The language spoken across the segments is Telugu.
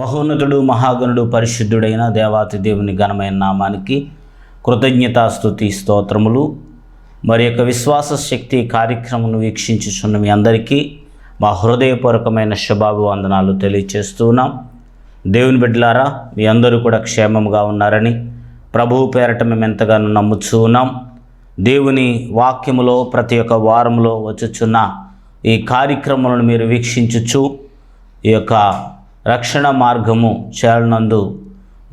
మహోన్నతుడు మహాగణుడు పరిశుద్ధుడైన దేవాతి దేవుని ఘనమైన నామానికి కృతజ్ఞతాస్తుతి స్తోత్రములు. మరి యొక్క విశ్వాస శక్తి కార్యక్రమం వీక్షించుచున్న మీ అందరికీ మా హృదయపూర్వకమైన శుభాభివందనాలు తెలియచేస్తూ ఉన్నాం. దేవుని బిడ్డలారా, మీ అందరూ కూడా క్షేమంగా ఉన్నారని ప్రభువు పేరట మేము ఎంతగానో నమ్ముచూ ఉన్నాం. దేవుని వాక్యములో ప్రతి ఒక్క వారంలో వచ్చుచున్న ఈ కార్యక్రమాలను మీరు వీక్షించుచు ఈ యొక్క రక్షణ మార్గము చేరనందు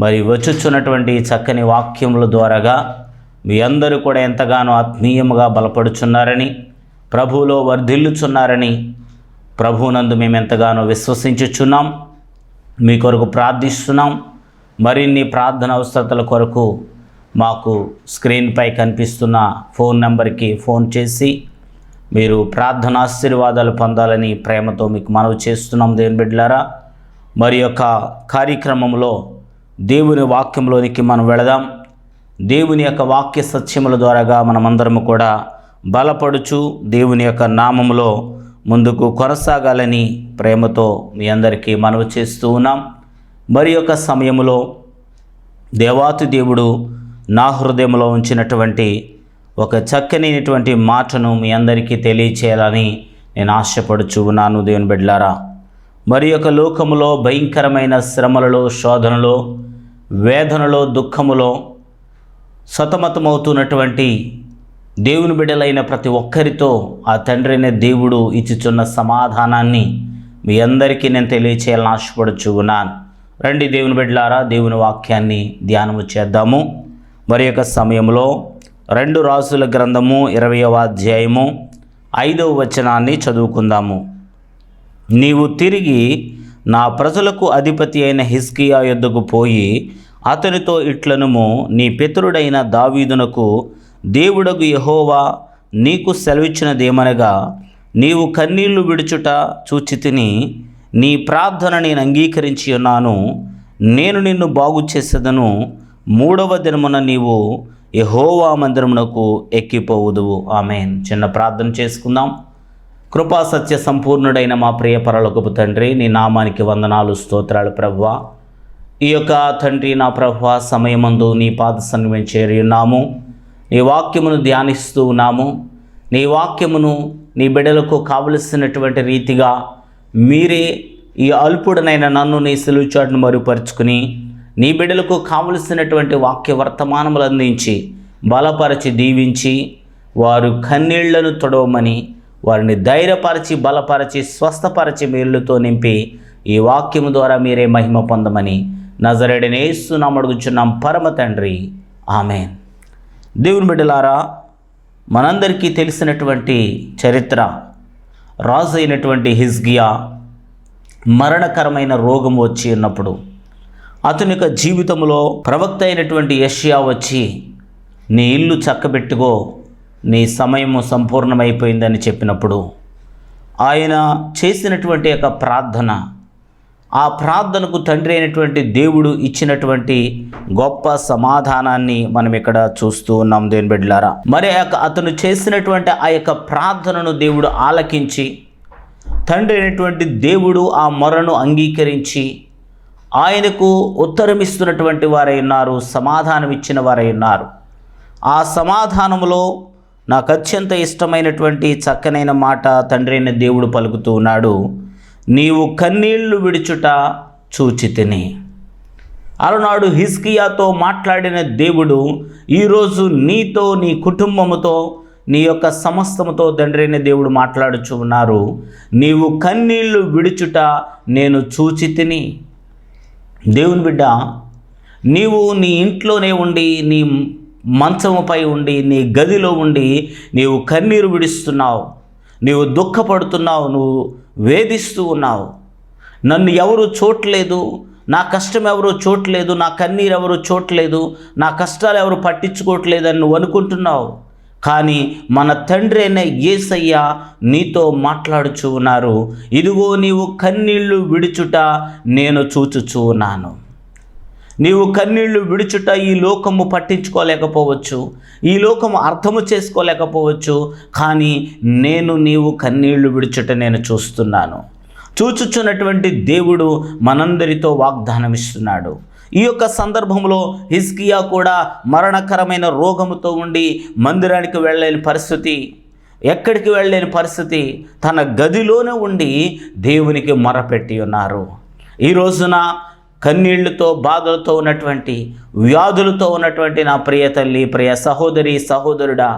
మరి వచ్చుచున్నటువంటి చక్కని వాక్యముల ద్వారాగా మీ అందరూ కూడా ఎంతగానో ఆత్మీయముగా బలపడుచున్నారని, ప్రభువులో వర్ధిల్లుచున్నారని ప్రభువునందు మేము ఎంతగానో విశ్వసించుచున్నాం. మీ కొరకు ప్రార్థిస్తున్నాం. మరిన్ని ప్రార్థన అవసరతల కొరకు మాకు స్క్రీన్పై కనిపిస్తున్న ఫోన్ నెంబర్కి ఫోన్ చేసి మీరు ప్రార్థన ఆశీర్వాదాలు పొందాలని ప్రేమతో మీకు మనవి చేస్తున్నాం. దేవుని బిడ్డలారా, మరి యొక్క కార్యక్రమంలో దేవుని వాక్యంలోనికి మనం వెళదాం. దేవుని యొక్క వాక్య సత్యముల ద్వారాగా మనమందరము కూడా బలపడుచు దేవుని యొక్క నామములో ముందుకు కొనసాగాలని ప్రేమతో మీ అందరికీ మనవి చేస్తూ ఉన్నాం. మరి యొక్క సమయంలో దేవాతి దేవుడు నా హృదయంలో ఉంచినటువంటి ఒక చక్కనైనటువంటి మాటను మీ అందరికీ తెలియచేయాలని నేను ఆశపడుచు ఉన్నాను. దేవుని బిడ్డలారా, మరి యొక్క లోకములో భయంకరమైన శ్రమలలో, శోధనలో, వేదనలో, దుఃఖములో సతమతమవుతున్నటువంటి దేవుని బిడ్డలైన ప్రతి ఒక్కరితో ఆ తండ్రి అయిన దేవుడు ఇచ్చుచున్న సమాధానాన్ని మీ అందరికీ నేను తెలియచేయాలని ఆశపడుచు ఉన్నాను. రండి దేవుని బిడ్డలారా, దేవుని వాక్యాన్ని ధ్యానము చేద్దాము. మరి యొక్క సమయంలో 2 రాజుల గ్రంథము 20వ అధ్యాయము 5వ వచనాన్ని చదువుకుందాము. నీవు తిరిగి నా ప్రజలకు అధిపతి అయిన హిజ్కియా యొద్దకు పోయి అతనితో ఇట్లనుము, నీ పితరుడైన దావీదునకు దేవుడగు యెహోవా నీకు సెలవిచ్చినదేమనగా, నీవు కన్నీళ్లు విడుచుట చూచితిని, నీ ప్రార్థన నేను అంగీకరించి ఉన్నాను, నేను నిన్ను బాగు చేసేదను, 3వ దినమున నీవు యెహోవా మందిరమునకు ఎక్కిపోవుదువు. ఆమేన్. చిన్న ప్రార్థన చేసుకుందాం. కృపా సత్య సంపూర్ణుడైన మా ప్రియ పరలోకపు తండ్రి, నీ నామానికి వందనాలు, స్తోత్రాలు ప్రభువా. ఈ యొక్క తండ్రి నా ప్రభువా, సమయమందు నీ పాద సన్నిధిని చేరి ఉన్నాము. నీ వాక్యమును ధ్యానిస్తూ ఉన్నాము. నీ వాక్యమును నీ బిడ్డలకు కావలసినటువంటి రీతిగా మీరే ఈ అల్పుడనైన నన్ను నీ సిలువ చాటును మరుగుపరుచుకుని నీ బిడ్డలకు కావలసినటువంటి వాక్య వర్తమానములు అందించి బలపరచి దీవించి వారు కన్నీళ్లను తొడవమని, వారిని ధైర్యపరచి బలపరచి స్వస్థపరచి మేలుతో నింపి ఈ వాక్యము ద్వారా మీరే మహిమ పొందమని నజరేయుడైన యేసు నామమున అడుగుచున్నాం పరమ తండ్రి, ఆమేన్. దేవుని బిడ్డలారా, మనందరికీ తెలిసినటువంటి చరిత్ర, రాజు అయినటువంటి హిజ్కియా మరణకరమైన రోగం వచ్చి ఉన్నప్పుడు అతని యొక్క జీవితంలో ప్రవక్త అయినటువంటి యెషయా వచ్చి నీ ఇల్లు చక్కబెట్టుకో, నీ సమయము సంపూర్ణమైపోయిందని చెప్పినప్పుడు ఆయన చేసినటువంటి యొక్క ప్రార్థన, ఆ ప్రార్థనకు తండ్రి అయినటువంటి దేవుడు ఇచ్చినటువంటి గొప్ప సమాధానాన్ని మనం ఇక్కడ చూస్తూ ఉన్నాం. దేవుని బిడ్డలారా, మరి అతను చేసినటువంటి ఆ యొక్క ప్రార్థనను దేవుడు ఆలకించి తండ్రి అయినటువంటి దేవుడు ఆ మొరను అంగీకరించి ఆయనకు ఉత్తరమిస్తున్నటువంటి వారై ఉన్నారు, సమాధానం ఇచ్చిన వారై ఉన్నారు. ఆ సమాధానములో నాకు అత్యంత ఇష్టమైనటువంటి చక్కనైన మాట తండ్రి అయిన దేవుడు పలుకుతూ ఉన్నాడు, నీవు కన్నీళ్లు విడుచుట చూచితిని. అలనాడు హిజ్కియాతో మాట్లాడిన దేవుడు ఈరోజు నీతో, నీ కుటుంబముతో, నీ యొక్క సమస్తముతో తండ్రి అయిన దేవుడు మాట్లాడుచు ఉన్నారు. నీవు కన్నీళ్లు విడుచుట నేను చూచితిని. దేవుని బిడ్డ, నీవు నీ ఇంట్లోనే ఉండి, నీ మంచముపై ఉండి, నీ గదిలో ఉండి నీవు కన్నీరు విడుస్తున్నావు, నీవు దుఃఖపడుతున్నావు, నువ్వు వేధిస్తూ ఉన్నావు. నన్ను ఎవరు చూడలేదు, నా కష్టం ఎవరు చూడలేదు, నా కన్నీరు ఎవరు చూడలేదు, నా కష్టాలు ఎవరు పట్టించుకోవట్లేదని నువ్వు అనుకుంటున్నావు. కానీ మన తండ్రి అయిన యేసయ్య నీతో మాట్లాడుచూ ఉన్నారు, ఇదిగో నీవు కన్నీళ్లు విడుచుట నేను చూచుచూ ఉన్నాను. నీవు కన్నీళ్లు విడుచుట ఈ లోకము పట్టించుకోలేకపోవచ్చు, ఈ లోకము అర్థము చేసుకోలేకపోవచ్చు, కానీ నీవు కన్నీళ్లు విడుచుట నేను చూస్తున్నాను. చూచుచున్నటువంటి దేవుడు మనందరితో వాగ్దానం ఇస్తున్నాడు. ఈ యొక్క సందర్భంలో హిజ్కియా కూడా మరణకరమైన రోగముతో ఉండి మందిరానికి వెళ్ళలేని పరిస్థితి, ఎక్కడికి వెళ్ళలేని పరిస్థితి, తన గదిలోనే ఉండి దేవునికి మొరపెట్టి ఉన్నారు. ఈ రోజున కన్నీళ్లతో బాధలతో ఉన్నటువంటి, వ్యాధులతో ఉన్నటువంటి నా ప్రియ తల్లి, ప్రియ సహోదరి, సహోదరుడా,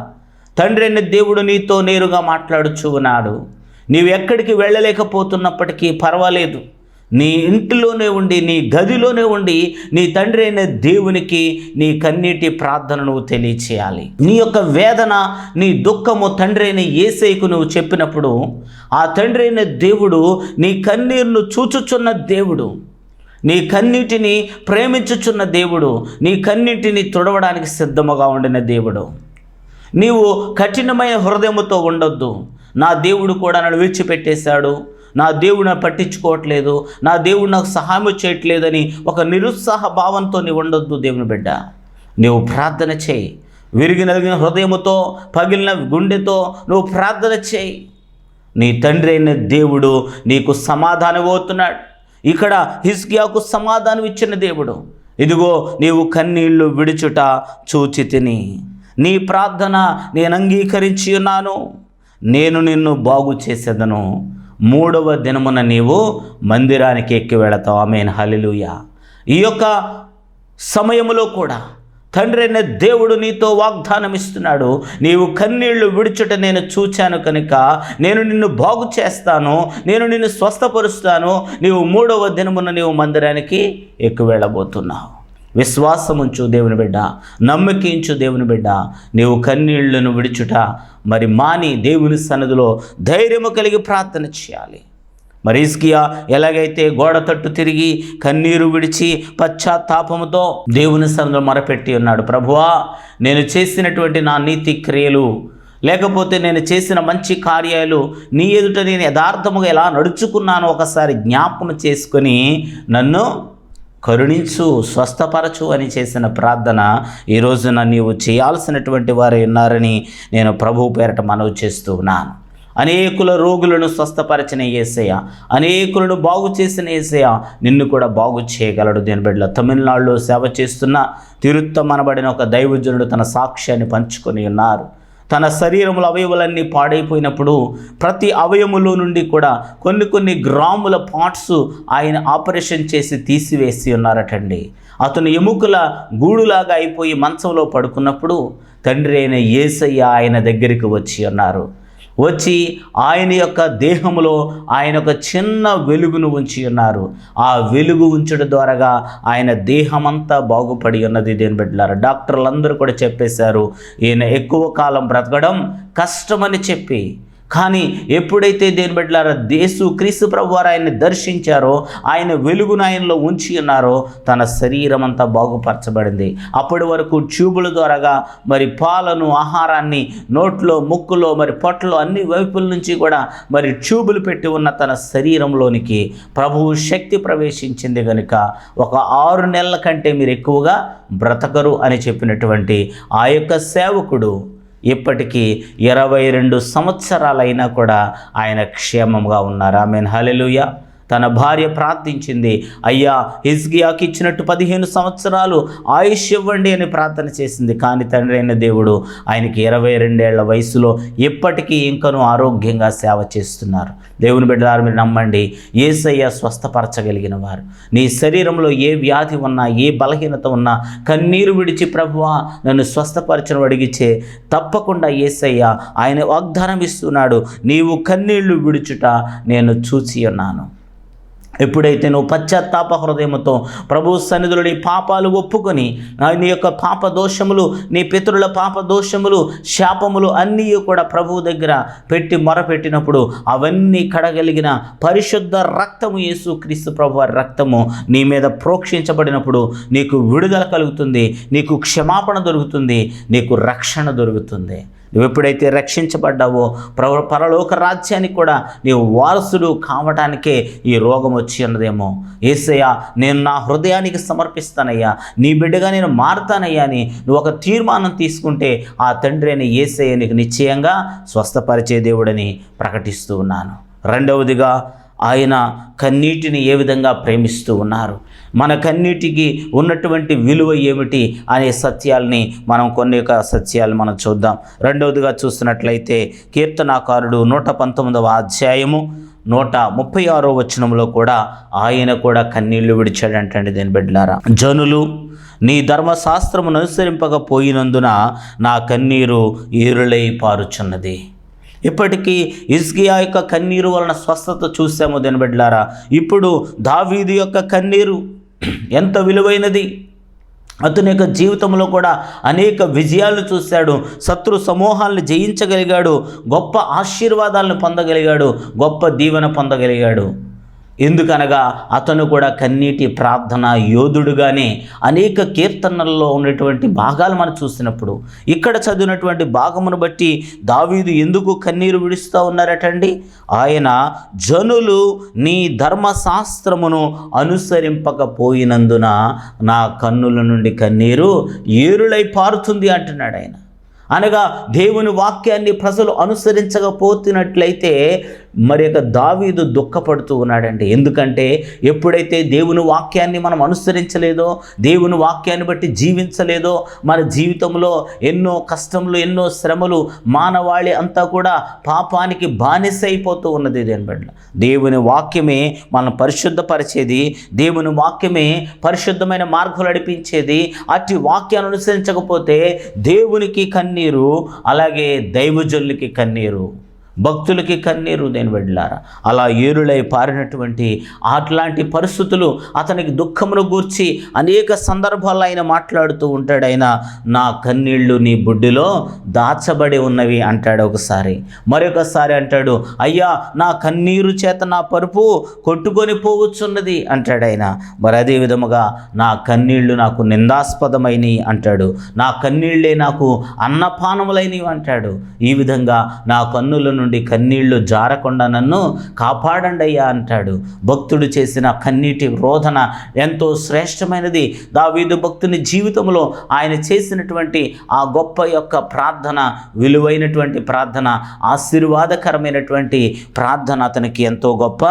తండ్రి అయిన దేవుడు నీతో నేరుగా మాట్లాడుచూ ఉన్నాడు. నీవు ఎక్కడికి వెళ్ళలేకపోతున్నప్పటికీ పర్వాలేదు, నీ ఇంటిలోనే ఉండి, నీ గదిలోనే ఉండి నీ తండ్రి అయిన దేవునికి నీ కన్నీటి ప్రార్థన నువ్వు తెలియచేయాలి. నీ యొక్క వేదన, నీ దుఃఖము తండ్రి అయిన యేసయ్యకు నువ్వు చెప్పినప్పుడు ఆ తండ్రి అయిన దేవుడు నీ కన్నీరును చూచుచున్న దేవుడు, నీ కన్నీటిని ప్రేమించుచున్న దేవుడు, నీ కన్నీటిని తుడవడానికి సిద్ధముగా ఉండిన దేవుడు. నీవు కఠినమైన హృదయముతో ఉండొద్దు. నా దేవుడు కూడా నన్ను విడిచిపెట్టేశాడు, నా దేవుడు నన్ను పట్టించుకోవట్లేదు, నా దేవుడు నాకు సహాయం చేయట్లేదని ఒక నిరుత్సాహ భావంతో నీవు ఉండొద్దు. దేవుని బిడ్డ, నీవు ప్రార్థన చేయి. విరిగి నలిగిన హృదయముతో, పగిలిన గుండెతో నువ్వు ప్రార్థన చేయి. నీ తండ్రి అయిన దేవుడు నీకు సమాధానం అవుతున్నాడు. ఇక్కడ హిజ్కియాకు సమాధానం ఇచ్చిన దేవుడు, ఇదిగో నీవు కన్నీళ్లు విడుచుట చూచి తిని, నీ ప్రార్థన నేను అంగీకరించి ఉన్నాను, నేను నిన్ను బాగు చేసేదను, 3వ దినమున నీవు మందిరానికి ఎక్కి వెళతావు. ఆమేన్, హల్లెలూయా. ఈ యొక్క సమయంలో కూడా తండ్రి అయిన దేవుడు నీతో వాగ్దానం ఇస్తున్నాడు. నీవు కన్నీళ్లు విడుచుట నేను చూచాను కనుక నేను నిన్ను బాగు చేస్తాను, నేను నిన్ను స్వస్థపరుస్తాను, నీవు 3వ దినమున నీవు మందిరానికి ఎక్కి వెళ్ళబోతున్నావు. విశ్వాసముంచు దేవుని బిడ్డ, నమ్మకించు దేవుని బిడ్డ. నీవు కన్నీళ్లను విడుచుట మరి మాని దేవుని సన్నిధిలో ధైర్యము కలిగి ప్రార్థన చేయాలి. మరి హిజ్కియా ఎలాగైతే గోడ తట్టు తిరిగి కన్నీరు విడిచి పశ్చాత్తాపముతో దేవుని సన్నిధిలో మొరపెట్టి ఉన్నాడు, ప్రభువా నేను చేసినటువంటి నా నీతి క్రియలు, లేకపోతే నేను చేసిన మంచి కార్యాలు, నీ ఎదుట నేను యథార్థముగా ఎలా నడుచుకున్నానో ఒకసారి జ్ఞాపకం చేసుకొని నన్ను కరుణించు, స్వస్థపరచు అని చేసిన ప్రార్థన ఈ రోజున నీవు చేయాల్సినటువంటి వారు ఉన్నారని నేను ప్రభువు పేరట మనవి చేస్తూ ఉన్నాను. అనేకుల రోగులను స్వస్థపరచిన యేసయ్య, అనేకులను బాగు చేసిన యేసయ్య నిన్ను కూడా బాగు చేయగలడు. దీని బిడ్డల తమిళనాడులో సేవ చేస్తున్న తిరుత్తమ్ అనబడిన ఒక దైవజనుడు తన సాక్ష్యాన్ని పంచుకొని ఉన్నారు. తన శరీరంలో అవయవాలన్నీ పాడైపోయినప్పుడు ప్రతి అవయములో నుండి కూడా కొన్ని గ్రాముల పార్ట్స్ ఆయన ఆపరేషన్ చేసి తీసివేసి ఉన్నారటండి. అతను ఎముకల గూడులాగా అయిపోయి మంచంలో పడుకున్నప్పుడు తండ్రి అయిన యేసయ్య ఆయన దగ్గరికి వచ్చి ఉన్నారు. వచ్చి ఆయన యొక్క దేహంలో ఆయన ఒక చిన్న వెలుగును ఉంచి ఉన్నారు. ఆ వెలుగు ఉంచడం ద్వారాగా ఆయన దేహమంతా బాగుపడి ఉన్నది. దేని బిడ్డలారా, డాక్టర్లందరూ కూడా చెప్పేశారు ఈయన ఎక్కువ కాలం బ్రతకడం కష్టమని చెప్పి. కానీ ఎప్పుడైతే దేని బిడ్డలారా యేసుక్రీస్తు ప్రభువు వారు ఆయన్ని దర్శించారో, ఆయన వెలుగును ఆయనలో ఉంచి ఉన్నారో, తన శరీరం అంతా బాగుపరచబడింది. అప్పటి వరకు ట్యూబుల ద్వారాగా మరి పాలను, ఆహారాన్ని నోట్లో, ముక్కులో, మరి పొట్టలో అన్ని వైపుల నుంచి కూడా మరి ట్యూబులు పెట్టి ఉన్న తన శరీరంలోనికి ప్రభువు శక్తి ప్రవేశించింది కనుక ఒక 6 నెలల కంటే మీరు ఎక్కువగా బ్రతకరు అని చెప్పినటువంటి ఆ యొక్క సేవకుడు ఇప్పటికీ 22 సంవత్సరాలైనా కూడా ఆయన క్షేమంగా ఉన్నారు. ఆమేన్, హల్లెలూయా. తన భార్య ప్రార్థించింది, అయ్యా హిజ్కియాకి ఇచ్చినట్టు 15 సంవత్సరాలు ఆయుష్ ఇవ్వండి అని ప్రార్థన చేసింది. కానీ తండ్రి అయిన దేవుడు ఆయనకి 22 ఏళ్ల వయసులో ఇప్పటికీ ఇంకనూ ఆరోగ్యంగా సేవ చేస్తున్నారు. దేవుని బిడ్డలారా, మీరు నమ్మండి, యేసయ్య స్వస్థపరచగలిగిన వారు. నీ శరీరంలో ఏ వ్యాధి ఉన్నా, ఏ బలహీనత ఉన్నా కన్నీరు విడిచి ప్రభువా నన్ను స్వస్థపరచను అడిగితే తప్పకుండా యేసయ్య ఆయన వాగ్దానం ఇస్తున్నాడు, నీవు కన్నీళ్లు విడుచుట నేను చూచి ఉన్నాను. ఎప్పుడైతే నువ్వు పశ్చాత్తాప హృదయముతో ప్రభు సన్నిధిలో నీ పాపాలు ఒప్పుకొని నీ యొక్క పాప దోషములు, నీ పితరుల పాప దోషములు, శాపములు అన్నీ కూడా ప్రభువు దగ్గర పెట్టి మొరపెట్టినప్పుడు అవన్నీ కడగలిగిన పరిశుద్ధ రక్తము, యేసుక్రీస్తు ప్రభు వారి రక్తము నీ మీద ప్రోక్షించబడినప్పుడు నీకు విడుదల కలుగుతుంది, నీకు క్షమాపణ దొరుకుతుంది, నీకు రక్షణ దొరుకుతుంది. నువ్వు ఎప్పుడైతే రక్షించబడ్డావో పరలోక రాజ్యానికి కూడా నీవు వారసుడు కావటానికే ఈ రోగం వచ్చి ఉన్నదేమో. యేసయ్య నేను నా హృదయానికి సమర్పిస్తానయ్యా, నీ బిడ్డగా నేను మారుతానయ్యా అని నువ్వు ఒక తీర్మానం తీసుకుంటే ఆ తండ్రి అని యేసయ్య నీకు నిశ్చయంగా స్వస్థపరిచే దేవుడని ప్రకటిస్తూ ఉన్నాను. రెండవదిగా ఆయన కన్నీటిని ఏ విధంగా ప్రేమిస్తూ ఉన్నారు, మన కన్నీటికి ఉన్నటువంటి విలువ ఏమిటి అనే సత్యాల్ని కొన్ని సత్యాలు మనం చూద్దాం. రెండవదిగా చూసినట్లయితే కీర్తనాకారుడు 119వ అధ్యాయము 136వ వచనంలో కూడా ఆయన కూడా కన్నీళ్లు విడిచాడంటండి. దేని బిడ్డలారా, జనులు నీ ధర్మశాస్త్రమును అనుసరింపకపోయినందున నా కన్నీరు ఏరులై పారుచున్నది. ఇప్పటికీ హిజ్కియా యొక్క కన్నీరు వలన స్వస్థత చూసాము. దేని బిడ్డలారా, ఇప్పుడు దావీదు యొక్క కన్నీరు ఎంత విలువైనది. అతని యొక్క జీవితంలో కూడా అనేక విజయాలను చూశాడు, శత్రు సమూహాలను జయించగలిగాడు, గొప్ప ఆశీర్వాదాలను పొందగలిగాడు, గొప్ప దీవెన పొందగలిగాడు. ఎందుకనగా అతను కూడా కన్నీటి ప్రార్థన యోధుడుగానే అనేక కీర్తనల్లో ఉన్నటువంటి భాగాలు మనం చూసినప్పుడు, ఇక్కడ చదివినటువంటి భాగమును బట్టి దావీదు ఎందుకు కన్నీరు విడుస్తూ ఉన్నారటండి. ఆయన జనులు నీ ధర్మశాస్త్రమును అనుసరింపకపోయినందున నా కన్నుల నుండి కన్నీరు ఏరులై పారుతుంది అంటున్నాడు ఆయన. అనగా దేవుని వాక్యాన్ని ప్రజలు అనుసరించకపోతున్నట్లయితే మరి దావీదు దుఃఖపడుతూ ఉన్నాడండి. ఎందుకంటే ఎప్పుడైతే దేవుని వాక్యాన్ని మనం అనుసరించలేదో, దేవుని వాక్యాన్ని బట్టి జీవించలేదో, మన జీవితంలో ఎన్నో కష్టములు, ఎన్నో శ్రమలు, మానవాళి అంతా కూడా పాపానికి బానిస అయిపోతూ ఉన్నది. దేవుని వాక్యమే మనం పరిశుద్ధపరిచేది, దేవుని వాక్యమే పరిశుద్ధమైన మార్గాలు నడిపించేది. అట్టి వాక్యాన్ని అనుసరించకపోతే దేవునికి కన్నీరు, అలాగే దైవజనులకి కన్నీరు, భక్తులకి కన్నీరు. దేని బిడ్డలారా, అలా ఏరులై పారినటువంటి అట్లాంటి పరిస్థితులు అతనికి దుఃఖమును గూర్చి అనేక సందర్భాల్లో ఆయన మాట్లాడుతూ ఉంటాడు. ఆయన నా కన్నీళ్లు నీ బుడ్డిలో దాచబడి ఉన్నవి అంటాడు ఒకసారి. మరొకసారి అంటాడు, అయ్యా నా కన్నీరు చేత నా పరుపు కొట్టుకొని పోవచ్చున్నది అంటాడు ఆయన. మరి అదే విధముగా నా కన్నీళ్లు నాకు నిందాస్పదమైనవి అంటాడు, నా కన్నీళ్లే నాకు అన్నపానములైనవి అంటాడు. ఈ విధంగా నా కన్నుల నుండి కన్నీళ్లు జారకుండా నన్ను కాపాడండి అయ్యా అంటాడు. భక్తుడు చేసిన కన్నీటి రోదన ఎంతో శ్రేష్టమైనది. దావీదు భక్తుని జీవితంలో ఆయన చేసినటువంటి ఆ గొప్ప యొక్క ప్రార్థన, విలువైనటువంటి ప్రార్థన, ఆశీర్వాదకరమైనటువంటి ప్రార్థన అతనికి ఎంతో గొప్ప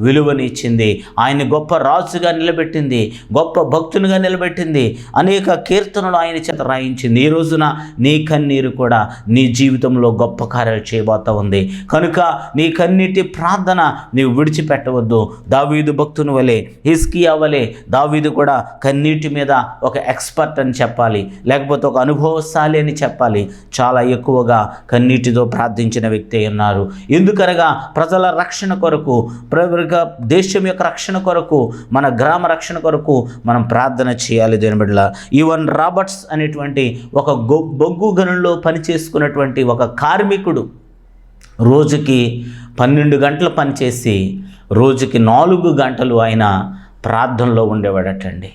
విలువనిచ్చింది. ఆయన గొప్ప రాజుగా నిలబెట్టింది, గొప్ప భక్తునిగా నిలబెట్టింది, అనేక కీర్తనలు ఆయన చేత రాయించింది. ఈ రోజున నీ కన్నీరు కూడా నీ జీవితంలో గొప్ప కార్యాలు చేయబోతా ఉంది. కనుక నీ కన్నీటి ప్రార్థన నీవు విడిచిపెట్టవద్దు. దావీదు భక్తుని వలె, హిజ్కియా వలె దావీదు కూడా కన్నీటి మీద ఒక ఎక్స్పర్ట్ అని చెప్పాలి, లేకపోతే ఒక అనుభవశాలి అని చెప్పాలి. చాలా ఎక్కువగా కన్నీటితో ప్రార్థించిన వ్యక్తి ఉన్నారు. ఎందుకనగా ప్రజల రక్షణ కొరకు, దేశం యొక్క రక్షణ కొరకు, మన గ్రామ రక్షణ కొరకు మనం ప్రార్థన చేయాలి. దేని బిడ్డలారా, ఈవన్ రాబర్ట్స్ అనేటువంటి ఒక బొగ్గు గనుల్లో పనిచేసుకున్నటువంటి ఒక కార్మికుడు రోజుకి 12 గంటలు పనిచేసి రోజుకి 4 గంటలు ఆయన ప్రార్థనలో ఉండేవాడటండి.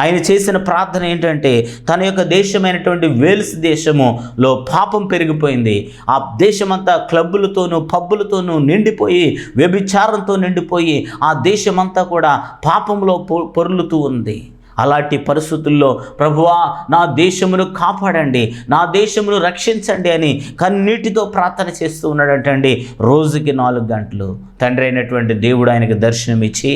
ఆయన చేసిన ప్రార్థన ఏంటంటే, తన యొక్క దేశమైనటువంటి వేల్స్ దేశములో పాపం పెరిగిపోయింది. ఆ దేశమంతా క్లబ్బులతోనూ పబ్బులతోనూ నిండిపోయి, వ్యభిచారంతో నిండిపోయి ఆ దేశమంతా కూడా పాపంలో పొర్లుతూ ఉంది. అలాంటి పరిస్థితుల్లో ప్రభువా నా దేశమును కాపాడండి, నా దేశమును రక్షించండి అని కన్నీటితో ప్రార్థన చేస్తూ ఉన్నాడంటండి. రోజుకి 4 గంటలు తండ్రి అయినటువంటి దేవుడు ఆయనకి దర్శనమిచ్చి,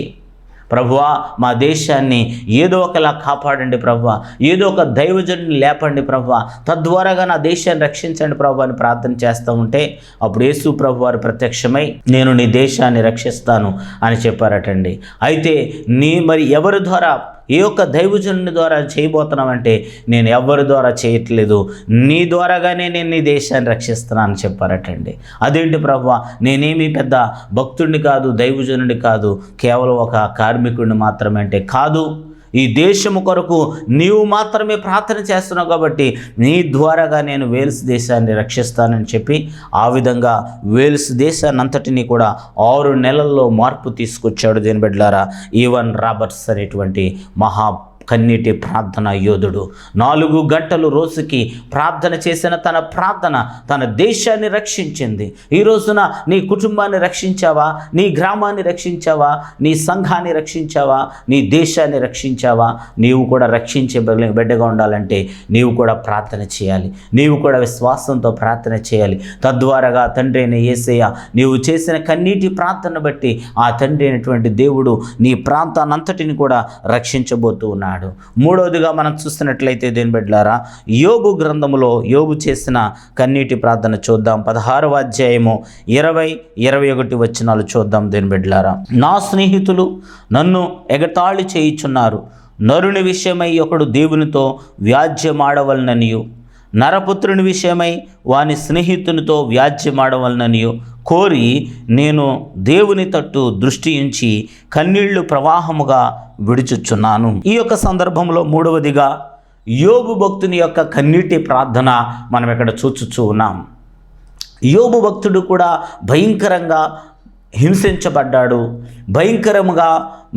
ప్రభువా మా దేశాన్ని ఏదో ఒకలా కాపాడండి ప్రభువా, ఏదో ఒక దైవజనుని లేపండి ప్రభువా, తద్వారాగా నా దేశాన్ని రక్షించండి ప్రభు అని ప్రార్థన చేస్తూ ఉంటే అప్పుడు యేసు ప్రభు వారు ప్రత్యక్షమై నేను నీ దేశాన్ని రక్షిస్తాను అని చెప్పారటండి. అయితే మరి ఎవరి ద్వారా, ఏ ఒక్క దైవజనుని ద్వారా చేయబోతున్నామంటే, నేను ఎవరి ద్వారా చేయట్లేదు, నీ ద్వారాగానే నేను నీ దేశాన్ని రక్షిస్తున్నాను చెప్పారటండి. అదేంటి ప్రభువా, నేనేమి పెద్ద భక్తుడిని కాదు, దైవజనుడిని కాదు, కేవలం ఒక కార్మికుడిని మాత్రమే అంటే, కాదు ఈ దేశము కొరకు నీవు మాత్రమే ప్రార్థన చేస్తున్నావు కాబట్టి నీ ద్వారాగా నేను వేల్స్ దేశాన్ని రక్షిస్తానని చెప్పి ఆ విధంగా వేల్స్ దేశాన్ని అంతటినీ కూడా 6 నెలల్లో మార్పు తీసుకొచ్చాడు. దేని బిడ్డలారా, ఈవన్ రాబర్ట్స్ అనేటువంటి మహా కన్నీటి ప్రార్థన యోధుడు. 4 గంటలు రోజుకి ప్రార్థన చేసిన తన ప్రార్థన తన దేశాన్ని రక్షించింది. ఈ రోజున నీ కుటుంబాన్ని రక్షించావా? నీ గ్రామాన్ని రక్షించావా? నీ సంఘాన్ని రక్షించావా? నీ దేశాన్ని రక్షించావా? నీవు కూడా రక్షించే బిడ్డగా ఉండాలంటే నీవు కూడా ప్రార్థన చేయాలి. నీవు కూడా విశ్వాసంతో ప్రార్థన చేయాలి. తద్వారాగా తండ్రి అయిన యేసయ్య నీవు చేసిన కన్నీటి ప్రార్థన బట్టి ఆ తండ్రి అయినటువంటి దేవుడు నీ ప్రాంతాన్నంతటిని కూడా రక్షించబోతూ ఉన్నాడు. మూడవదిగా మనం చూస్తున్నట్లయితే దేని బిడ్డలారా, యోబు గ్రంథములో యోబు చేసిన కన్నీటి ప్రార్థన చూద్దాం. 16వ అధ్యాయము 20-21 వచనాలు చూద్దాం దేని బిడ్డలారా. నా స్నేహితులు నన్ను ఎగతాళి చేయుచున్నారు, నరుని విషయమై ఒకడు దేవునితో వ్యాజ్యమాడవలననియు నరపుత్రుని విషయమై వాని స్నేహితునితో వ్యాజ్యమాడవలననియు కోరి నేను దేవుని తట్టు దృష్టి ఉంచి కన్నీళ్లు ప్రవాహముగా విడుచుచున్నాను. ఈ యొక్క సందర్భంలో మూడవదిగా యోబు భక్తుని యొక్క కన్నీటి ప్రార్థన మనం ఇక్కడ చూచుచూ ఉన్నాం. యోబు భక్తుడు కూడా భయంకరంగా హింసించబడ్డాడు. భయంకరంగా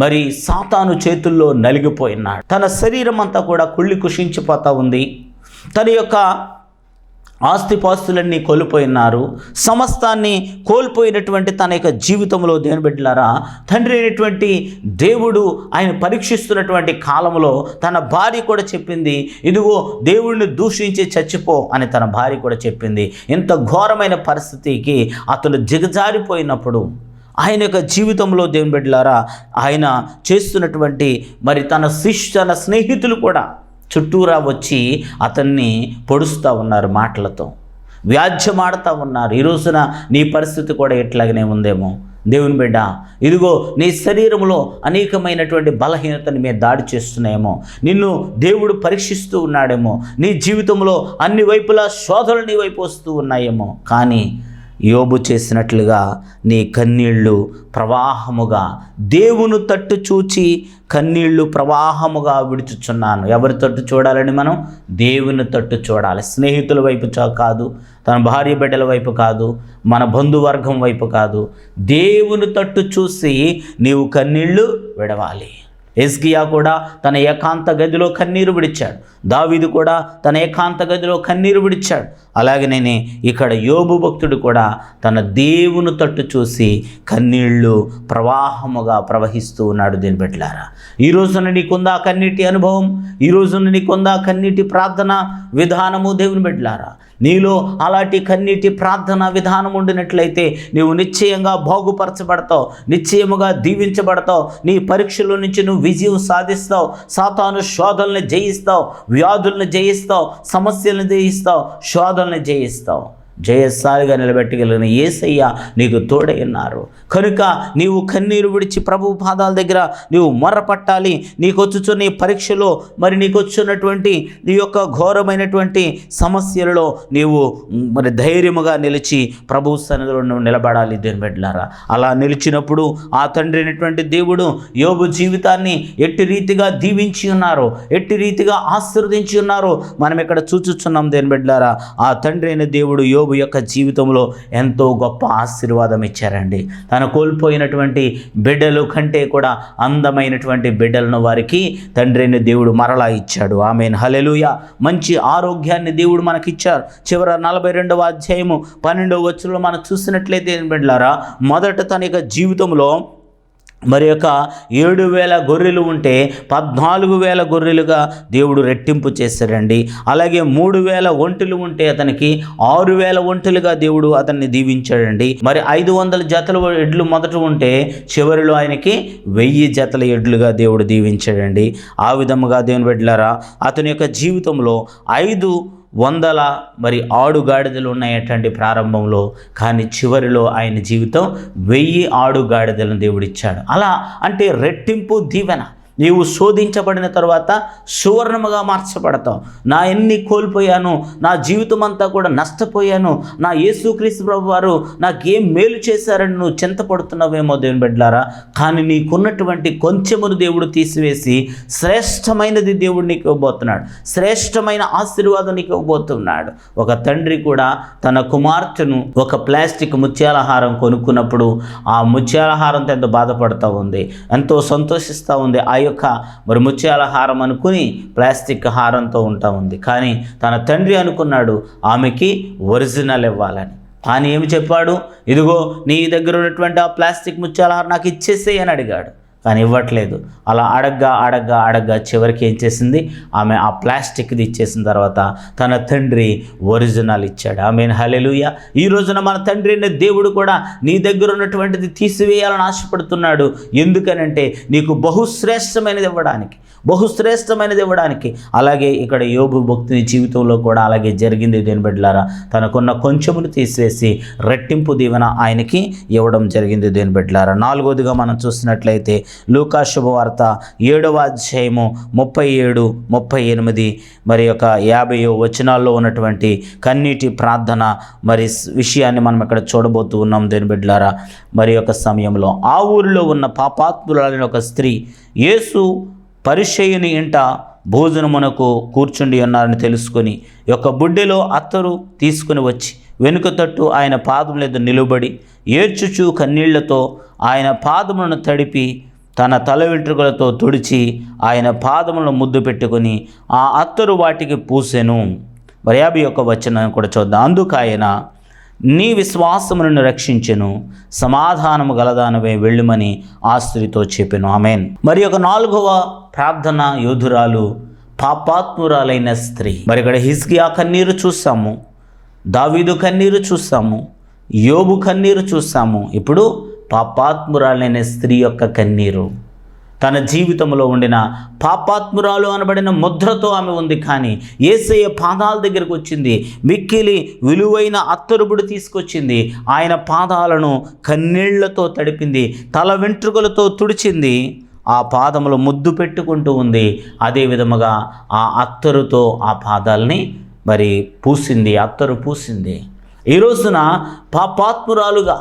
మరి సాతాను చేతుల్లో నలిగిపోయినాడు. తన శరీరం అంతా కూడా కుళ్ళి కుషించిపోతూ ఉంది. తన యొక్క ఆస్తిపాస్తులన్నీ కోల్పోయినారు. సమస్తాన్ని కోల్పోయినటువంటి తన యొక్క జీవితంలో దేవుని బిడ్డలారా, తండ్రి అయినటువంటి దేవుడు ఆయన పరీక్షిస్తున్నటువంటి కాలంలో తన భార్య కూడా చెప్పింది, ఇదిగో దేవుడిని దూషించి చచ్చిపో అని తన భార్య కూడా చెప్పింది. ఇంత ఘోరమైన పరిస్థితికి అతను దిగజారిపోయినప్పుడు ఆయన యొక్క జీవితంలో దేవుని బిడ్డలారా ఆయన చేస్తున్నటువంటి మరి తన స్నేహితులు కూడా చుట్టూరా వచ్చి అతన్ని పొడుస్తూ ఉన్నారు, మాటలతో వ్యాజ్యమాడుతూ ఉన్నారు. ఈ రోజున నీ పరిస్థితి కూడా ఎట్లాగనే ఉందేమో. దేవుని బిడ్డ, ఇదిగో నీ శరీరంలో అనేకమైనటువంటి బలహీనతని మీద దాడి చేస్తున్నాయేమో. నిన్ను దేవుడు పరీక్షిస్తూ ఉన్నాడేమో. నీ జీవితంలో అన్ని వైపులా శోధనలు నీ వైపు వస్తూ ఉన్నాయేమో. కానీ యోబు చేసినట్లుగా నీ కన్నీళ్లు ప్రవాహముగా దేవుని తట్టు చూచి కన్నీళ్లు ప్రవాహముగా విడుచుచున్నాను. ఎవరి తట్టు చూడాలని మనం? దేవుని తట్టు చూడాలి. స్నేహితుల వైపు కాదు, తన భార్య బిడ్డల వైపు కాదు, మన బంధువర్గం వైపు కాదు, దేవుని తట్టు చూసి నీవు కన్నీళ్లు విడవాలి. హిజ్కియా కూడా తన ఏకాంత గదిలో కన్నీరు విడిచాడు. దావీదు కూడా తన ఏకాంత గదిలో కన్నీరు విడిచాడు. అలాగనే ఇక్కడ యోబు భక్తుడు కూడా తన దేవుని తట్టు చూసి కన్నీళ్లు ప్రవాహముగా ప్రవహిస్తూ ఉన్నాడు. దీని బిడ్డలారా, ఈ రోజున నీకుందా కన్నీటి అనుభవం? ఈ రోజున నీకుందా కన్నీటి ప్రార్థన విధానము? దేవుని బిడ్డలారా, నీలో అలాంటి కన్నీటి ప్రార్థన విధానం ఉండినట్లయితే నీవు నిశ్చయంగా బాగుపరచబడతావు, నిశ్చయముగా దీవించబడతావు. నీ పరీక్షల నుంచి నువ్వు విజయం సాధిస్తావు. సాతాను శోధనల్ని జయిస్తావు, వ్యాధుల్ని జయిస్తావు, సమస్యలను జయిస్తావు, శోధనల్ని జయిస్తావు. జయశాలిగా నిలబెట్టగలిగిన యేసయ్య నీకు తోడై ఉన్నారు. కనుక నీవు కన్నీరు విడిచి ప్రభు పాదాల దగ్గర నీవు మొర్రపట్టాలి. నీకొచ్చుచున్న ఈ పరీక్షలో మరి నీకొచ్చున్నటువంటి నీ యొక్క ఘోరమైనటువంటి సమస్యలలో నీవు మరి ధైర్యముగా నిలిచి ప్రభు సన్నిధిలో నువ్వు నిలబడాలి. దేవుని బిడ్డలారా, అలా నిలిచినప్పుడు ఆ తండ్రి అయినటువంటి దేవుడు యోబు జీవితాన్ని ఎట్టి రీతిగా దీవించి ఉన్నారు, ఎట్టి రీతిగా ఆశీర్వదించి ఉన్నారు మనం ఇక్కడ చూచుచున్నాం. దేవుని బిడ్డలారా, ఆ తండ్రి అయిన దేవుడు యోబు యొక్క జీవితంలో ఎంతో గొప్ప ఆశీర్వాదం ఇచ్చారండి. తను కోల్పోయినటువంటి బిడ్డలు కంటే కూడా అందమైనటువంటి బిడ్డలను వారికి తండ్రి అయిన దేవుడు మరలా ఇచ్చాడు. ఆమేన్, హల్లెలూయా. మంచి ఆరోగ్యాన్ని దేవుడు మనకిచ్చారు. చివర 42వ అధ్యాయము 12వ వచనంలో మనం చూసినట్లయితే బిడ్డలారా, మొదట తన యొక్క జీవితంలో మరి యొక్క 7,000 గొర్రెలు ఉంటే 14,000 గొర్రెలుగా దేవుడు రెట్టింపు చేశాడండి. అలాగే 3,000 ఒంటెలు ఉంటే అతనికి 6,000 ఒంటెలుగా దేవుడు అతన్ని దీవించాడండి. మరి 500 జతల ఎడ్లు మొదట ఉంటే చివరిలో ఆయనకి 1000 జతల ఎడ్లుగా దేవుడు దీవించాడండి. ఆ విధముగా దేవుని బిడ్డలారా, అతని యొక్క జీవితంలో 500 మరి ఆడుగాడిదలు ఉన్నాయటండి ప్రారంభంలో. కానీ చివరిలో ఆయన జీవితం 1000 ఆడుగాడిదలను దేవుడిచ్చాడు. అలా అంటే రెట్టింపు దీవెన. నీవు శోధించబడిన తర్వాత సువర్ణముగా మార్చబడతావు. నా ఎన్ని కోల్పోయాను, నా జీవితం అంతా కూడా నష్టపోయాను, నా యేసుక్రీస్తు ప్రభు వారు నాకేం మేలు చేశారని నువ్వు చింతపడుతున్నావేమో దేవుని బిడ్డలారా. కానీ నీకున్నటువంటి కొంచెమును దేవుడు తీసివేసి శ్రేష్టమైనది దేవుడు నీకు ఇవ్వబోతున్నాడు. శ్రేష్టమైన ఆశీర్వాదం నీకు ఇవ్వబోతున్నాడు. ఒక తండ్రి కూడా తన కుమార్తెను ఒక ప్లాస్టిక్ ముత్యాలహారం కొనుక్కున్నప్పుడు ఆ ముత్యాలహారంతో ఎంతో బాధపడుతూ ఉంది, ఎంతో సంతోషిస్తూ ఉంది. ఆ యొక్క మరి ముత్యాల హారం అనుకుని ప్లాస్టిక్ హారంతో ఉంటా ఉంది. కానీ తన తండ్రి అనుకున్నాడు ఆమెకి ఒరిజినల్ ఇవ్వాలని. ఆయన ఏమి చెప్పాడు? ఇదిగో నీ దగ్గర ఉన్నటువంటి ఆ ప్లాస్టిక్ ముత్యాల హారం నాకు ఇచ్చేసేయి అని అడిగాడు. కానీ ఇవ్వట్లేదు. అలా అడగ్గా చివరికి ఏం చేసింది? ఆమె ఆ ప్లాస్టిక్ది ఇచ్చేసిన తర్వాత తన తండ్రి ఒరిజినల్ ఇచ్చాడు. ఆమేన్, హల్లెలూయా. ఈ రోజున మన తండ్రి అనే దేవుడు కూడా నీ దగ్గర ఉన్నటువంటిది తీసివేయాలని ఆశపడుతున్నాడు. ఎందుకనంటే నీకు బహుశ్రేష్టమైనది ఇవ్వడానికి. అలాగే ఇక్కడ యోబు భక్తుని జీవితంలో కూడా అలాగే జరిగింది. దేని బిడ్డలారా, తనకున్న కొంచెమును తీసివేసి రెట్టింపు దీవెన ఆయనకి ఇవ్వడం జరిగింది. దేని బిడ్డలారా, 4వదిగా మనం చూసినట్లయితే లూకా శుభవార్త 7వ అధ్యాయము 37, 38 మరి యొక్క 50 వచనాల్లో ఉన్నటువంటి కన్నీటి ప్రార్థన మరి విషయాన్ని మనం ఇక్కడ చూడబోతూ ఉన్నాం. దేని బిడ్డలారా, మరి యొక్క సమయంలో ఆ ఊరిలో ఉన్న పాపాత్మురాలైన ఒక స్త్రీ యేసు పరిసయ్యుని ఇంట భోజనమునకు కూర్చుండి ఉన్నారని తెలుసుకొని యొక్క బుడ్డెలో అత్తరు తీసుకుని వచ్చి వెనుక తట్టు ఆయన పాదముల ఎదుట నిలుబడి ఏడ్చుచు కన్నీళ్లతో ఆయన పాదములను తడిపి తన తల వెంట్రుకలతో తుడిచి ఆయన పాదములను ముద్దు పెట్టుకుని ఆ అత్తరు వాటికి పూసెను. మరి 51 వచనం కూడా చూద్దాం. అందుకు ఆయన, నీ విశ్వాసమును రక్షించెను, సమాధానము గలదానవే వెళ్ళుమని ఆ స్త్రీతో చెప్పెను. ఆమేన్. మరి ఒక 4వ ప్రార్థన యోధురాలు పాపాత్మురాలైన స్త్రీ. మరి ఇక్కడ హిజ్కియా కన్నీరు చూసాము, దావీదు కన్నీరు చూసాము, యోబు కన్నీరు చూసాము. ఇప్పుడు పాపాత్మురాలైన స్త్రీ యొక్క కన్నీరు. తన జీవితంలో ఉండిన పాపాత్మురాలు అనబడిన ముద్రతో ఆమె ఉంది. కానీ యేసయ్య పాదాల దగ్గరకు వచ్చింది, మిక్కిలి విలువైన అత్తరుబుడు తీసుకొచ్చింది, ఆయన పాదాలను కన్నీళ్లతో తడిపింది, తల వెంట్రుకలతో తుడిచింది, ఆ పాదములు ముద్దు పెట్టుకుంటూ ఉంది. అదే విధముగా ఆ అత్తరుతో ఆ పాదాలని మరి పూసింది, అత్తరు పూసింది. ఈ రోజున పాపాత్మురాలుగా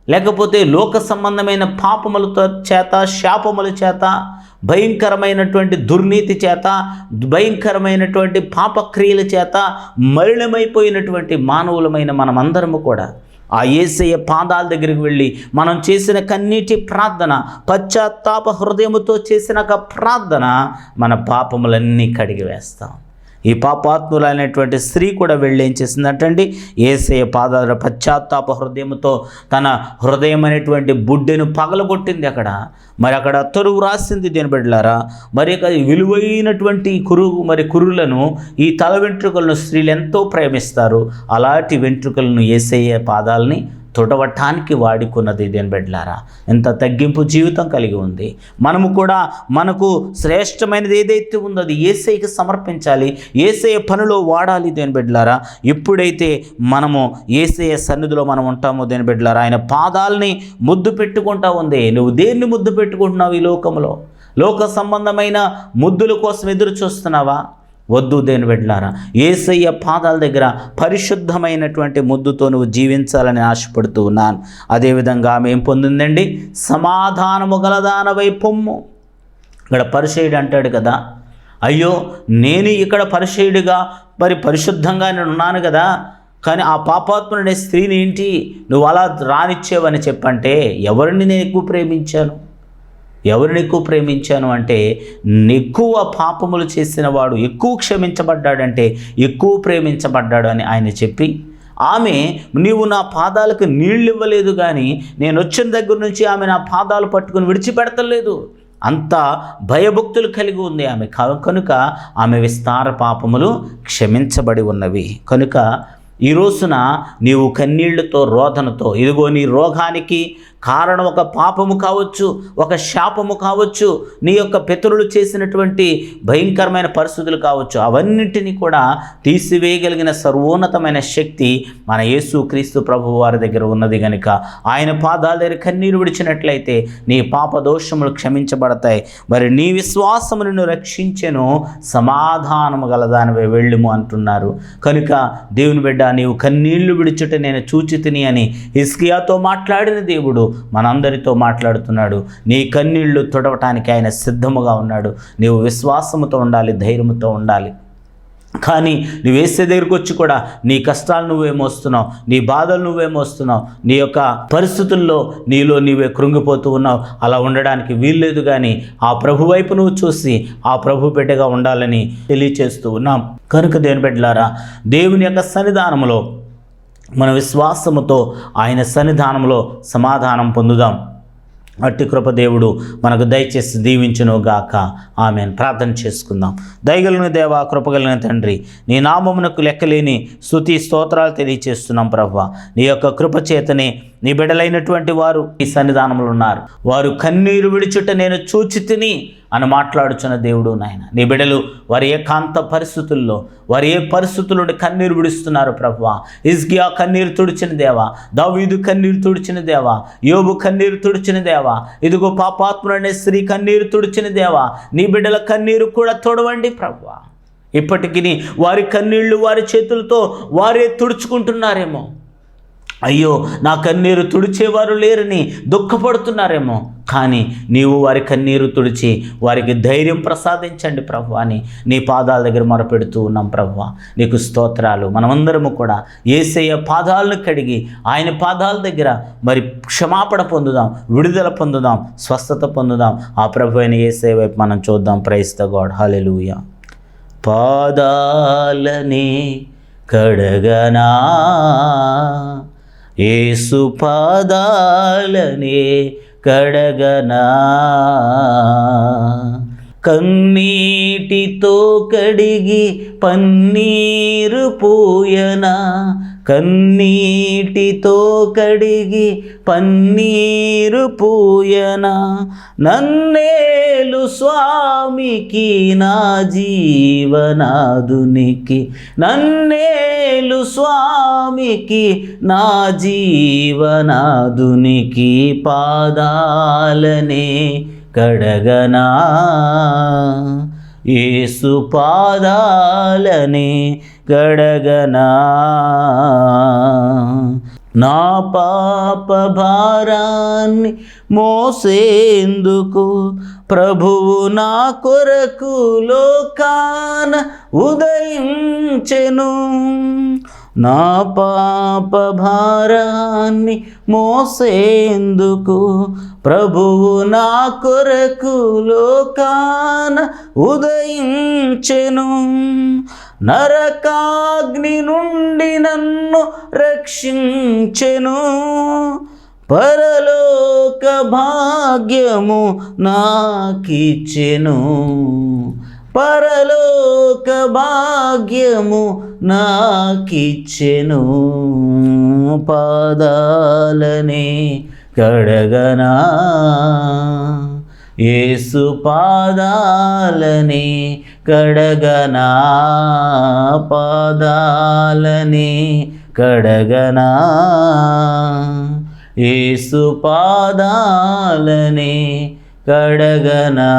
లేకపోతే లోక సంబంధమైన పాపములతో చేత, శాపముల చేత, భయంకరమైనటువంటి దుర్నీతి చేత, భయంకరమైనటువంటి పాపక్రియల చేత మలినమైపోయినటువంటి మానవులమైన మనమందరము కూడా ఆ యేసయ్య పాదాల దగ్గరికి వెళ్ళి మనం చేసిన కన్నీటి ప్రార్థన, పశ్చాత్తాప హృదయముతో చేసిన ఒక ప్రార్థన మన పాపములన్నీ కడిగి వేస్తాం. ఈ పాపాత్ములైనటువంటి స్త్రీ కూడా వెళ్ళి ఏం చేసిందంటండి? యేసయ్య పాదాల పశ్చాత్తాప హృదయంతో తన హృదయం అనేటువంటి బుడ్డెను పగలగొట్టింది. మరి అక్కడ అత్తరు రాసింది. దేని బిడ్డలారా, మరి విలువైనటువంటి కురులను, ఈ తల వెంట్రుకలను స్త్రీలు ఎంతో ప్రేమిస్తారు. అలాంటి వెంట్రుకలను యేసయ్య పాదాలని తుడవటానికి వాడుకున్నది. దేని బిడ్డలారా, ఎంత తగ్గింపు జీవితం కలిగి ఉంది. మనము కూడా మనకు శ్రేష్టమైనది ఏదైతే ఉందో అది యేసయ్యకి సమర్పించాలి, యేసయ్య పనిలో వాడాలి. దేని బిడ్డలారా, ఎప్పుడైతే మనము యేసయ్య సన్నిధిలో మనం ఉంటామో దేని బిడ్డలారా, ఆయన పాదాలని ముద్దు పెట్టుకుంటా ఉంది. నువ్వు దేన్ని ముద్దు పెట్టుకుంటున్నావు? ఈ లోకంలో లోక సంబంధమైన ముద్దుల కోసం ఎదురు చూస్తున్నావా? వద్దు. దేని బిడ్డలారా, యేసయ్య పాదాల దగ్గర పరిశుద్ధమైనటువంటి ముద్దుతో నువ్వు జీవించాలని ఆశపడుతూ ఉన్నాను. అదేవిధంగా ఆమె ఏం పొందిందండి? సమాధానము గలదానవై పొమ్ము. ఇక్కడ పరిసయ్యుడు అంటాడు కదా, అయ్యో నేను ఇక్కడ పరిసయ్యుడిగా మరి పరిశుద్ధంగా నేను ఉన్నాను కదా, కానీ ఆ పాపాత్ముడనే స్త్రీని ఏంటి నువ్వు అలా రానిచ్చేవని చెప్పంటే, ఎవరిని నేను ఎక్కువ ప్రేమించాను అంటే, ఎక్కువ పాపములు చేసిన వాడు ఎక్కువ క్షమించబడ్డాడంటే ఎక్కువ ప్రేమించబడ్డాడు అని ఆయన చెప్పి, ఆమె నీవు నా పాదాలకు నీళ్ళు ఇవ్వలేదు, కానీ నేను వచ్చిన దగ్గర నుంచి ఆమె నా పాదాలు పట్టుకుని విడిచిపెడతలేదు. అంత భయభక్తులు కలిగి ఉంది ఆమె. కనుక ఆమె విస్తార పాపములు క్షమించబడి ఉన్నవి. కనుక ఈ రోజున నీవు కన్నీళ్లతో, రోదనతో, ఇదిగో నీ రోగానికి కారణం ఒక పాపము కావచ్చు, ఒక శాపము కావచ్చు, నీ యొక్క పితరులు చేసినటువంటి భయంకరమైన పరిస్థితులు కావచ్చు, అవన్నింటినీ కూడా తీసివేయగలిగిన సర్వోన్నతమైన శక్తి మన యేసుక్రీస్తు ప్రభువు వారి దగ్గర ఉన్నది. కనుక ఆయన పాదాల దగ్గర కన్నీరు విడిచినట్లయితే నీ పాప దోషములు క్షమించబడతాయి. మరి నీ విశ్వాసము నిన్ను రక్షించెను, సమాధానము గలదానివే వెళ్ళుము అంటున్నారు. కనుక దేవుని బిడ్డ, నీవు కన్నీళ్లు విడిచుట నేను చూచితిని అని హిజ్కియాతో మాట్లాడిన దేవుడు మనందరితో మాట్లాడుతున్నాడు. నీ కన్నీళ్లు తుడవటానికి ఆయన సిద్ధముగా ఉన్నాడు. నీవు విశ్వాసముతో ఉండాలి, ధైర్యముతో ఉండాలి. కానీ నువ్వు ఏసే దగ్గరికి వచ్చి కూడా నీ కష్టాలు నువ్వే మోస్తున్నావు, నీ బాధలు నువ్వే మోస్తున్నావు, నీ యొక్క పరిస్థితుల్లో నీలో నీవే కృంగిపోతూ ఉన్నావు. అలా ఉండడానికి వీల్లేదు. కానీ ఆ ప్రభు వైపు నువ్వు చూసి ఆ ప్రభు బిడ్డగా ఉండాలని తెలియచేస్తూ ఉన్నాం. కనుక దేవుని బిడ్డలారా, దేవుని యొక్క సన్నిధానంలో మన విశ్వాసముతో ఆయన సన్నిధానంలో సమాధానం పొందుదాం. అట్టి కృప దేవుడు మనకు దయచేసి దీవించును గాక. ఆమెన్. ప్రార్థన చేసుకుందాం. దయగలిగిన దేవా, కృపగలిగిన తండ్రి, నీ నామమునకు లెక్కలేని స్తుతి స్తోత్రాలు తెలియచేస్తున్నాం ప్రభువా. నీ యొక్క కృప చేతనే నీ బిడ్డలైనటువంటి వారు ఈ సన్నిధానంలో ఉన్నారు. వారు కన్నీరు విడిచుట నేను చూచి తిని అని మాట్లాడుచున్న దేవుడు నాయన. నీ బిడ్డలు వారి ఏకాంత పరిస్థితుల్లో, వారి ఏ పరిస్థితుల్లో కన్నీరు విడుస్తున్నారు ప్రభువా. హిజ్కియా కన్నీరు తుడిచిన దేవా, దావీదు కన్నీరు తుడిచిన దేవా, యోబు కన్నీరు తుడిచిన దేవా, ఇదిగో పాపాత్ముడనే స్త్రీ కన్నీరు తుడిచిన దేవా, నీ బిడ్డల కన్నీరు కూడా తోడవండి ప్రభువా. ఇప్పటికీ వారి కన్నీళ్లు వారి చేతులతో వారే తుడుచుకుంటున్నారేమో. అయ్యో, నా కన్నీరు తుడిచేవారు లేరని దుఃఖపడుతున్నారేమో. కానీ నీవు వారి కన్నీరు తుడిచి వారికి ధైర్యం ప్రసాదించండి ప్రభువా అని నీ పాదాల దగ్గర మొరపెడుతూ ఉన్నాం ప్రభువా. నీకు స్తోత్రాలు. మనమందరము కూడా యేసయ్య పాదాలను కడిగి ఆయన పాదాల దగ్గర మరి క్షమాపణ పొందుదాం, విడుదల పొందుదాం, స్వస్థత పొందుదాం. ఆ ప్రభు అయిన యేసయ్య వైపు మనం చూద్దాం. Praise the God. హల్లెలూయా. పాదాలని కడగనా, యేసు పాదాలనే కడగనా, కన్నీటితో కడిగి పన్నీరు పూయనా, కన్నీటితో కడిగి పన్నీరు పూయనా, నన్నేలు స్వామికి నా జీవనాదునికి, నన్నేలు స్వామికి నా జీవనాదునికి, పాదాలనే కడగనా, యేసు పాదాలనే కడగనా, నా పాప భారాన్ని మోసేందుకు ప్రభువు నా కొరకు లోకాన ఉదయించెను, నా పాప భారాన్ని మోసేందుకు ప్రభువు నా కొరకు లోకాన ఉదయించెను, నరకాగ్ని నుండి నన్ను రక్షించెను, పరలోక భాగ్యము నాకిచ్చెను, పరలోక భాగ్యము నాకిచ్చెను, పాదాలనే కడగనా, యేసు పాదాలనే కడగనా, పాదాలనే కడగనా, యేసు పాదాలనే కడగనా.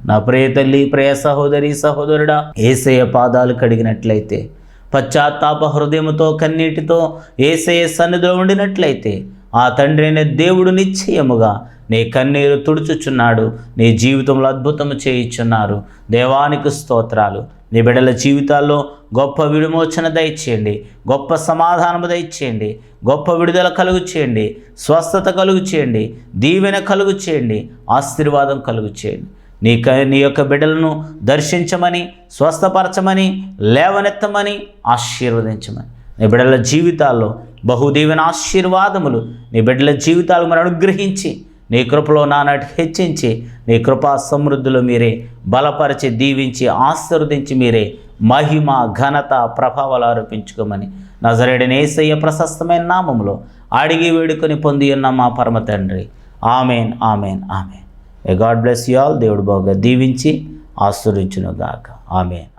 నా ప్రియ తల్లి, ప్రియ సహోదరి సహోదరుడా, యేసయ్య పాదాలు కడిగినట్లయితే, పశ్చాత్తాప హృదయముతో కన్నీటితో యేసయ్య సన్నిధిలో ఉండినట్లయితే, ఆ తండ్రి అయిన దేవుడు నిశ్చయముగా నీ కన్నీరు తుడుచుచున్నాడు, నీ జీవితంలో అద్భుతము చేయుచున్నారు. దేవానికి స్తోత్రాలు. నీ బిడ్డల జీవితాల్లో గొప్ప విమోచన దయచేయండి, గొప్ప సమాధానము దయచేయండి, గొప్ప విడుదల కలుగు చేయండి, స్వస్థత కలుగు చేయండి, దీవెన కలుగు చేయండి, ఆశీర్వాదం కలుగు చేయండి. నీ యొక్క బిడ్డలను దర్శించమని, స్వస్థపరచమని, లేవనెత్తమని, ఆశీర్వదించమని, నీ బిడ్డల జీవితాల్లో బహుదీవెన ఆశీర్వాదములు నీ బిడ్డల జీవితాలు మరి అనుగ్రహించి, నీ కృపలో నానాటి హెచ్చించి, నీ కృపా సమృద్ధులు మీరే బలపరిచి, దీవించి, ఆశీర్వదించి మీరే మహిమ, ఘనత, ప్రభావాలు ఆరోపించుకోమని నజరేయుడైన యేసయ్య ప్రశస్తమైన నామములో అడిగి వేడుకొని పొంది ఉన్న మా పరమ తండ్రి. Amen, amen, amen. God bless you all. దేవుడు బాగా దీవించి ఆశీర్వదించును గాక. ఆమెన్.